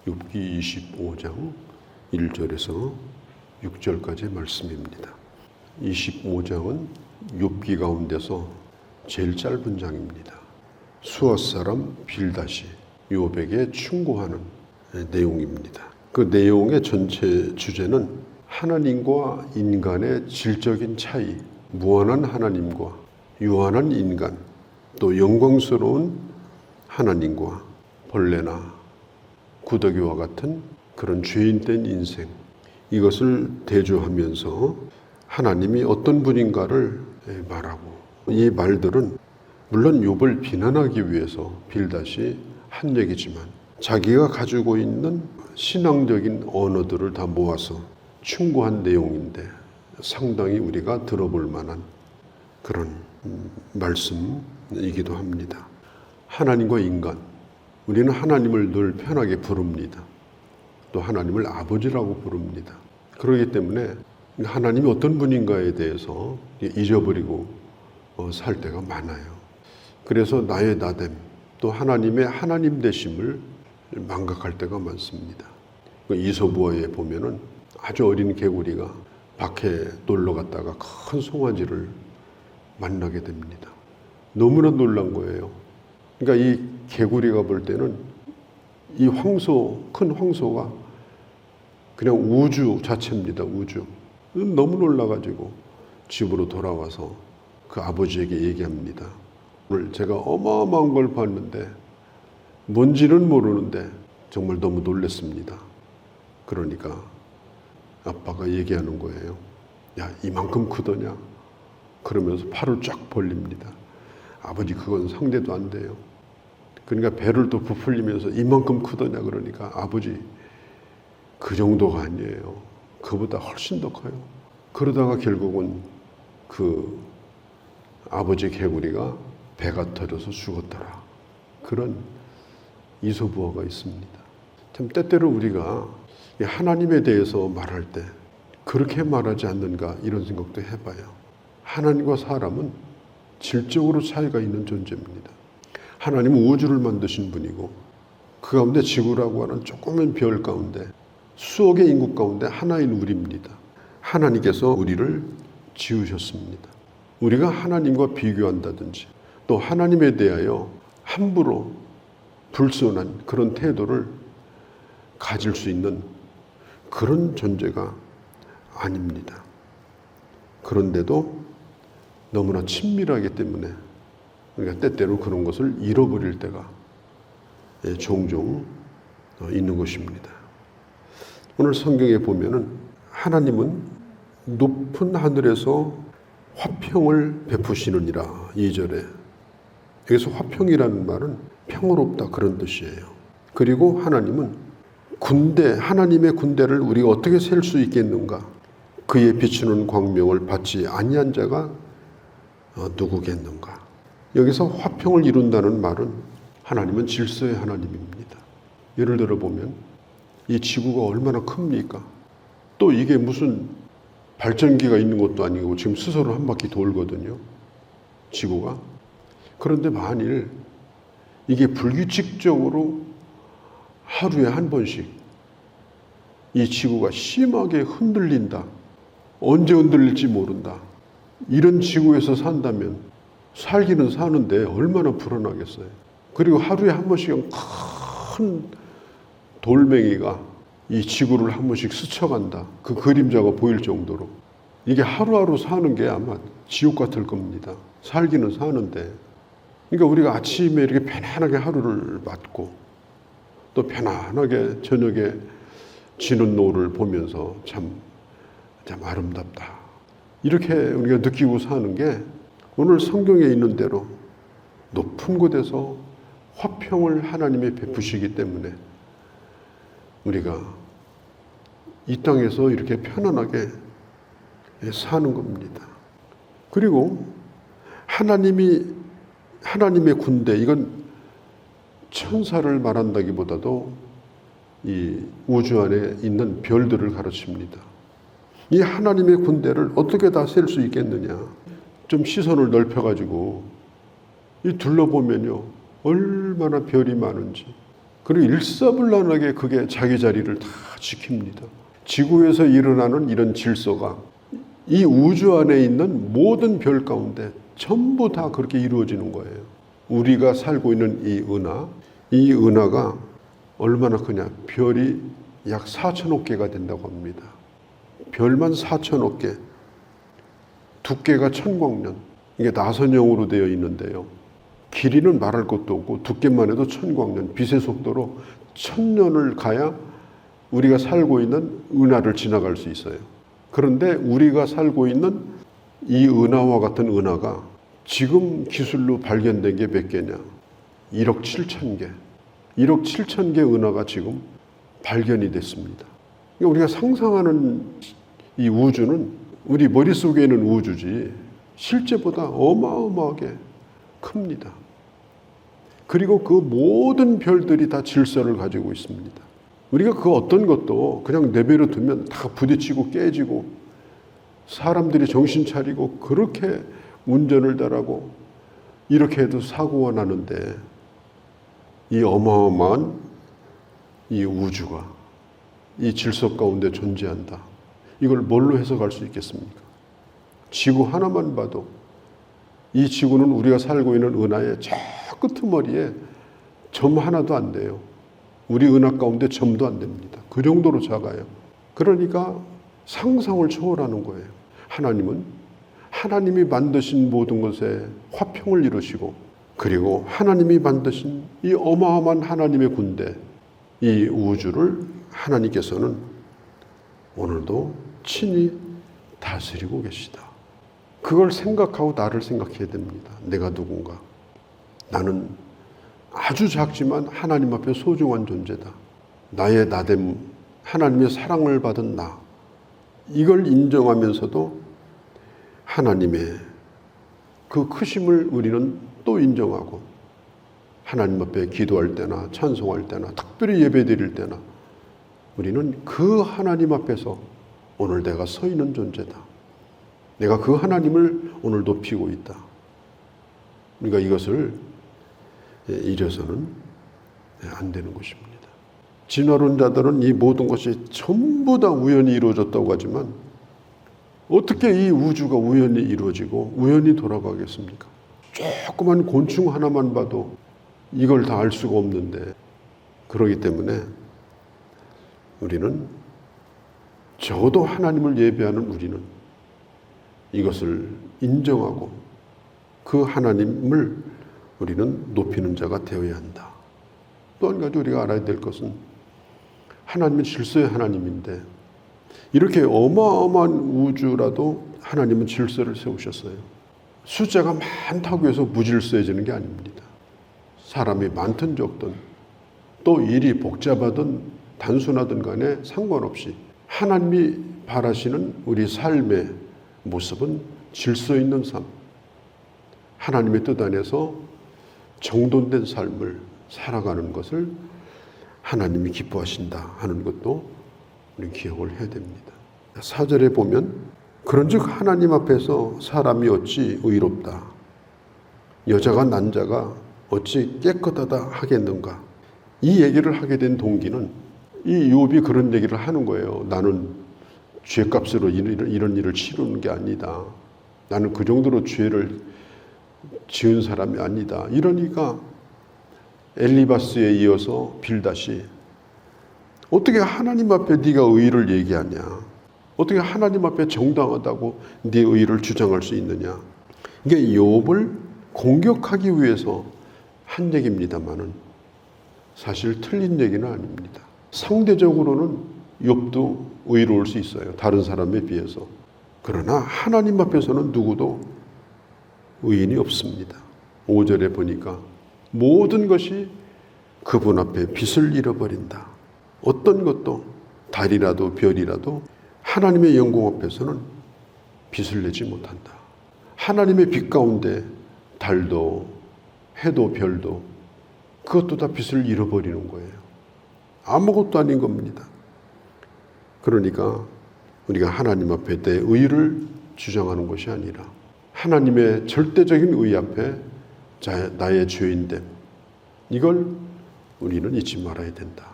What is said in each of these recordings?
욥기 25장 1절에서 6절까지의 말씀입니다. 25장은 욥기 가운데서 제일 짧은 장입니다. 수앗 사람 빌닷이 욥에게 충고하는 내용입니다. 그 내용의 전체 주제는 하나님과 인간의 질적인 차이, 무한한 하나님과 유한한 인간, 또 영광스러운 하나님과 벌레나 구더기와 같은 그런 죄인된 인생, 이것을 대조하면서 하나님이 어떤 분인가를 말하고, 이 말들은 물론 욥을 비난하기 위해서 빌닷이 한 얘기지만 자기가 가지고 있는 신앙적인 언어들을 다 모아서 충고한 내용인데 상당히 우리가 들어볼 만한 그런 말씀이기도 합니다. 하나님과 인간, 우리는 하나님을 늘 편하게 부릅니다. 또 하나님을 아버지라고 부릅니다. 그렇기 때문에 하나님이 어떤 분인가에 대해서 잊어버리고 살 때가 많아요. 그래서 나의 나됨, 또 하나님의 하나님 되심을 망각할 때가 많습니다. 이솝우화에 보면은 아주 어린 개구리가 밖에 놀러 갔다가 큰 송아지를 만나게 됩니다. 너무나 놀란 거예요. 그러니까 이 개구리가 볼 때는 이 황소, 큰 황소가 그냥 우주 자체입니다. 우주. 너무 놀라가지고 집으로 돌아와서 그 아버지에게 얘기합니다. 오늘 제가 어마어마한 걸 봤는데 뭔지는 모르는데 정말 너무 놀랐습니다. 그러니까 아빠가 얘기하는 거예요. 야, 이만큼 크더냐? 그러면서 팔을 쫙 벌립니다. 아버지, 그건 상대도 안 돼요. 그러니까 배를 또 부풀리면서 이만큼 크더냐? 그러니까 아버지, 그 정도가 아니에요. 그보다 훨씬 더 커요. 그러다가 결국은 그 아버지 개구리가 배가 터져서 죽었더라. 그런 이솝우화가 있습니다. 참 때때로 우리가 하나님에 대해서 말할 때 그렇게 말하지 않는가 이런 생각도 해봐요. 하나님과 사람은 질적으로 차이가 있는 존재입니다. 하나님은 우주를 만드신 분이고 그 가운데 지구라고 하는 조그만 별 가운데 수억의 인구 가운데 하나인 우리입니다. 하나님께서 우리를 지으셨습니다. 우리가 하나님과 비교한다든지 또 하나님에 대하여 함부로 불순한 그런 태도를 가질 수 있는 그런 존재가 아닙니다. 그런데도 너무나 친밀하기 때문에 우리가 때때로 그런 것을 잃어버릴 때가 종종 있는 것입니다. 오늘 성경에 보면은 하나님은 높은 하늘에서 화평을 베푸시느니라 2절에. 여기서 화평이라는 말은 평화롭다 그런 뜻이에요. 그리고 하나님은 군대, 하나님의 군대를 우리가 어떻게 셀 수 있겠는가? 그의 비추는 광명을 받지 아니한 자가 누구겠는가? 여기서 화평을 이룬다는 말은 하나님은 질서의 하나님입니다. 예를 들어 보면 이 지구가 얼마나 큽니까? 또 이게 무슨 발전기가 있는 것도 아니고 지금 스스로 한 바퀴 돌거든요. 지구가. 그런데 만일 이게 불규칙적으로 하루에 한 번씩 이 지구가 심하게 흔들린다. 언제 흔들릴지 모른다. 이런 지구에서 산다면 살기는 사는데 얼마나 불안하겠어요. 그리고 하루에 한 번씩은 큰 돌멩이가 이 지구를 한 번씩 스쳐간다. 그 그림자가 보일 정도로. 이게 하루하루 사는 게 아마 지옥 같을 겁니다. 살기는 사는데. 그러니까 우리가 아침에 이렇게 편안하게 하루를 맞고 또 편안하게 저녁에 지는 노을을 보면서 참 아름답다. 이렇게 우리가 느끼고 사는 게 오늘 성경에 있는 대로 높은 곳에서 화평을 하나님이 베푸시기 때문에 우리가 이 땅에서 이렇게 편안하게 사는 겁니다. 그리고 하나님의 군대, 이건 천사를 말한다기보다도 이 우주 안에 있는 별들을 가르칩니다. 이 하나님의 군대를 어떻게 다 셀 수 있겠느냐? 좀 시선을 넓혀가지고 이 둘러보면요, 얼마나 별이 많은지 그리고 일사불란하게 그게 자기 자리를 다 지킵니다. 지구에서 일어나는 이런 질서가 이 우주 안에 있는 모든 별 가운데 전부 다 그렇게 이루어지는 거예요. 우리가 살고 있는 이 은하가 얼마나 크냐? 별이 약 4천억 개가 된다고 합니다. 별만 4천억 개, 두께가 천광년, 이게 나선형으로 되어 있는데요. 길이는 말할 것도 없고 두께만 해도 천광년, 빛의 속도로 1000년을 가야 우리가 살고 있는 은하를 지나갈 수 있어요. 그런데 우리가 살고 있는 이 은하와 같은 은하가 지금 기술로 발견된 게 몇 개냐? 1억 7천 개. 1억 7천 개 은하가 지금 발견이 됐습니다. 그러니까 우리가 상상하는 이 우주는 우리 머릿속에 있는 우주지 실제보다 어마어마하게 큽니다. 그리고 그 모든 별들이 다 질서를 가지고 있습니다. 우리가 그 어떤 것도 그냥 내버려 두면 다 부딪히고 깨지고 사람들이 정신 차리고 그렇게 운전을 잘하고 이렇게 해도 사고가 나는데 이 어마어마한 이 우주가 이 질서 가운데 존재한다. 이걸 뭘로 해석할 수 있겠습니까? 지구 하나만 봐도 이 지구는 우리가 살고 있는 은하의 저 끄트머리에 점 하나도 안 돼요. 우리 은하 가운데 점도 안 됩니다. 그 정도로 작아요. 그러니까 상상을 초월하는 거예요. 하나님은 하나님이 만드신 모든 것에 화평을 이루시고 그리고 하나님이 만드신 이 어마어마한 하나님의 군대, 이 우주를 하나님께서는 오늘도 친히 다스리고 계시다. 그걸 생각하고 나를 생각해야 됩니다. 내가 누군가. 나는 아주 작지만 하나님 앞에 소중한 존재다. 나의 나됨, 하나님의 사랑을 받은 나. 이걸 인정하면서도 하나님의 그 크심을 우리는 또 인정하고 하나님 앞에 기도할 때나 찬송할 때나 특별히 예배 드릴 때나 우리는 그 하나님 앞에서 오늘 내가 서 있는 존재다. 내가 그 하나님을 오늘 높이고 있다. 우리가 이것을 잃어서는 안 되는 것입니다. 진화론자들은 이 모든 것이 전부 다 우연히 이루어졌다고 하지만 어떻게 이 우주가 우연히 이루어지고 우연히 돌아가겠습니까? 조그만 곤충 하나만 봐도 이걸 다 알 수가 없는데 그러기 때문에 우리는 적어도 하나님을 예배하는 우리는 이것을 인정하고 그 하나님을 우리는 높이는 자가 되어야 한다. 또 한 가지 우리가 알아야 될 것은 하나님은 질서의 하나님인데 이렇게 어마어마한 우주라도 하나님은 질서를 세우셨어요. 숫자가 많다고 해서 무질서해지는 게 아닙니다. 사람이 많든 적든 또 일이 복잡하든 단순하든 간에 상관없이 하나님이 바라시는 우리 삶의 모습은 질서 있는 삶, 하나님의 뜻 안에서 정돈된 삶을 살아가는 것을 하나님이 기뻐하신다 하는 것도 우리 기억을 해야 됩니다. 4절에 보면 그런즉 하나님 앞에서 사람이 어찌 의롭다 여자가 난자가 어찌 깨끗하다 하겠는가. 이 얘기를 하게 된 동기는 이 욥이 그런 얘기를 하는 거예요. 나는 죄값으로 이런 일을 치르는 게 아니다. 나는 그 정도로 죄를 지은 사람이 아니다. 이러니까 엘리바스에 이어서 빌닷이 어떻게 하나님 앞에 네가 의를 얘기하냐. 어떻게 하나님 앞에 정당하다고 네 의를 주장할 수 있느냐. 이게 욥을 공격하기 위해서 한 얘기입니다만은 사실 틀린 얘기는 아닙니다. 상대적으로는 욥도 의로울 수 있어요. 다른 사람에 비해서. 그러나 하나님 앞에서는 누구도 의인이 없습니다. 5절에 보니까 모든 것이 그분 앞에 빛을 잃어버린다. 어떤 것도 달이라도 별이라도 하나님의 영광 앞에서는 빛을 내지 못한다. 하나님의 빛 가운데 달도 해도 별도 그것도 다 빛을 잃어버리는 거예요. 아무것도 아닌 겁니다. 그러니까 우리가 하나님 앞에 내 의를 주장하는 것이 아니라 하나님의 절대적인 의 앞에 나의 죄인됨 이걸 우리는 잊지 말아야 된다.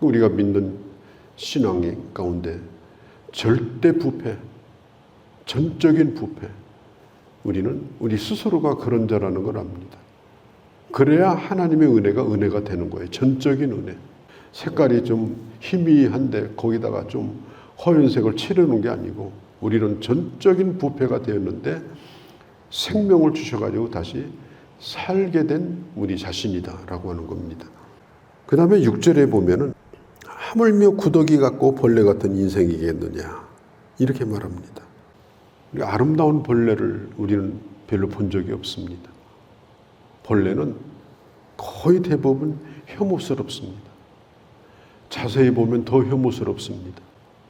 우리가 믿는 신앙의 가운데 절대 부패, 전적인 부패, 우리는 우리 스스로가 그런 자라는 걸 압니다. 그래야 하나님의 은혜가 되는 거예요. 전적인 은혜. 색깔이 좀 희미한데 거기다가 좀 허연색을 칠해놓은 게 아니고 우리는 전적인 부패가 되었는데 생명을 주셔가지고 다시 살게 된 우리 자신이다라고 하는 겁니다. 그 다음에 6절에 보면은 하물며 구더기 같고 벌레 같은 인생이겠느냐 이렇게 말합니다. 아름다운 벌레를 우리는 별로 본 적이 없습니다. 벌레는 거의 대부분 혐오스럽습니다. 자세히 보면 더 혐오스럽습니다.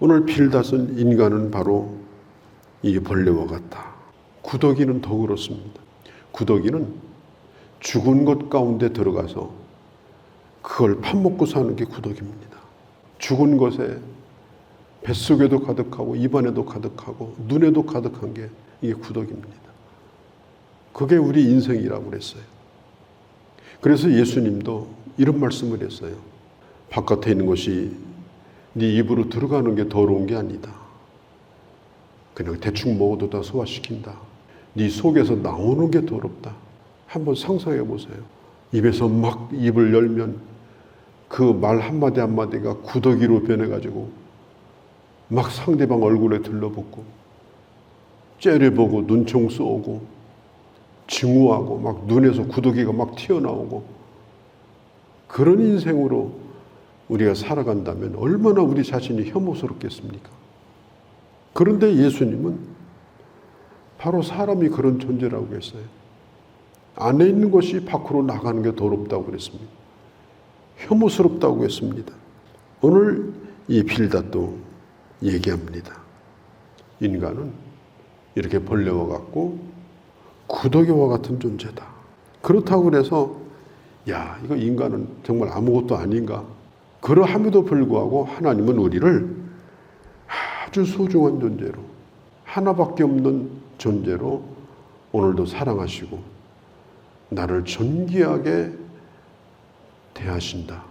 오늘 빌닷은 인간은 바로 이 벌레와 같다. 구더기는 더 그렇습니다. 구더기는 죽은 것 가운데 들어가서 그걸 파먹고 사는 게 구더기입니다. 죽은 것에 뱃속에도 가득하고 입안에도 가득하고 눈에도 가득한 게 이게 구더기입니다. 그게 우리 인생이라고 그랬어요. 그래서 예수님도 이런 말씀을 했어요. 바깥에 있는 것이 네 입으로 들어가는 게 더러운 게 아니다. 그냥 대충 먹어도 다 소화시킨다. 네 속에서 나오는 게 더럽다. 한번 상상해 보세요. 입에서 막 입을 열면 그 말 한마디 한마디가 구더기로 변해가지고 막 상대방 얼굴에 들러붙고 째려보고 눈총 쏘고 증오하고 막 눈에서 구더기가 막 튀어나오고 그런 인생으로 우리가 살아간다면 얼마나 우리 자신이 혐오스럽겠습니까? 그런데 예수님은 바로 사람이 그런 존재라고 했어요. 안에 있는 것이 밖으로 나가는 게 더럽다고 그랬습니다. 혐오스럽다고 했습니다. 오늘 이 빌닷도 얘기합니다. 인간은 이렇게 벌레와 같고 구더기와 같은 존재다. 그렇다고 해서 야, 이거 인간은 정말 아무것도 아닌가? 그러함에도 불구하고 하나님은 우리를 아주 소중한 존재로 하나밖에 없는 존재로 오늘도 사랑하시고 나를 존귀하게 대하신다.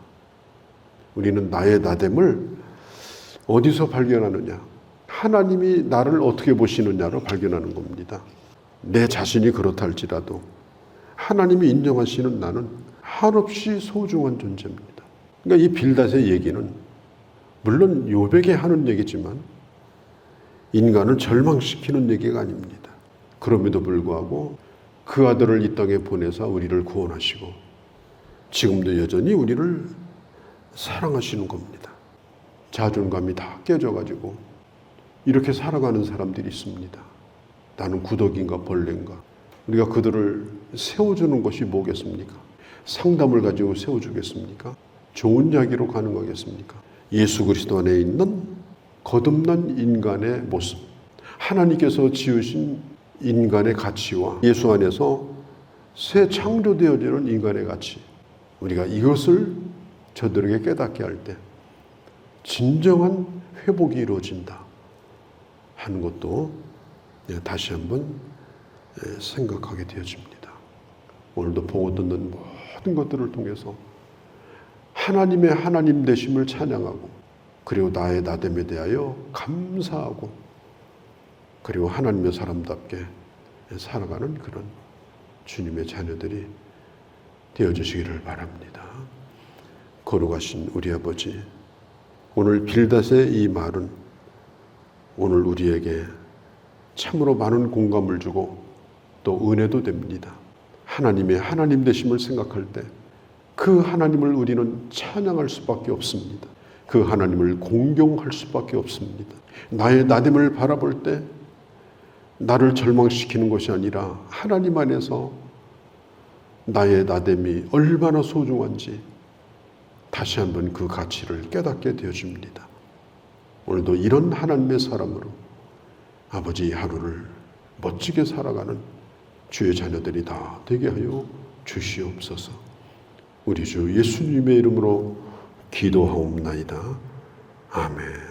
우리는 나의 나됨을 어디서 발견하느냐? 하나님이 나를 어떻게 보시느냐로 발견하는 겁니다. 내 자신이 그렇다 할지라도 하나님이 인정하시는 나는 한없이 소중한 존재입니다. 그러니까 이 빌닷의 얘기는 물론 욥에게 하는 얘기지만 인간을 절망시키는 얘기가 아닙니다. 그럼에도 불구하고 그 아들을 이 땅에 보내사 우리를 구원하시고 지금도 여전히 우리를 사랑하시는 겁니다. 자존감이 다 깨져가지고 이렇게 살아가는 사람들이 있습니다. 나는 구더기인가 벌레인가. 우리가 그들을 세워주는 것이 뭐겠습니까? 상담을 가지고 세워주겠습니까? 좋은 이야기로 가능하겠습니까? 예수 그리스도 안에 있는 거듭난 인간의 모습, 하나님께서 지으신 인간의 가치와 예수 안에서 새 창조되어지는 인간의 가치, 우리가 이것을 저들에게 깨닫게 할 때 진정한 회복이 이루어진다 하는 것도 다시 한번 생각하게 되어집니다. 오늘도 보고 듣는 모든 것들을 통해서 하나님의 하나님 되심을 찬양하고 그리고 나의 나됨에 대하여 감사하고 그리고 하나님의 사람답게 살아가는 그런 주님의 자녀들이 되어주시기를 바랍니다. 거룩하신 우리 아버지, 오늘 빌닷의 이 말은 오늘 우리에게 참으로 많은 공감을 주고 또 은혜도 됩니다. 하나님의 하나님 되심을 생각할 때 그 하나님을 우리는 찬양할 수밖에 없습니다. 그 하나님을 공경할 수밖에 없습니다. 나의 나됨을 바라볼 때 나를 절망시키는 것이 아니라 하나님 안에서 나의 나됨이 얼마나 소중한지 다시 한번 그 가치를 깨닫게 되어집니다. 오늘도 이런 하나님의 사람으로 아버지 하루를 멋지게 살아가는 주의 자녀들이 다 되게 하여 주시옵소서. 우리 주 예수님의 이름으로 기도하옵나이다. 아멘.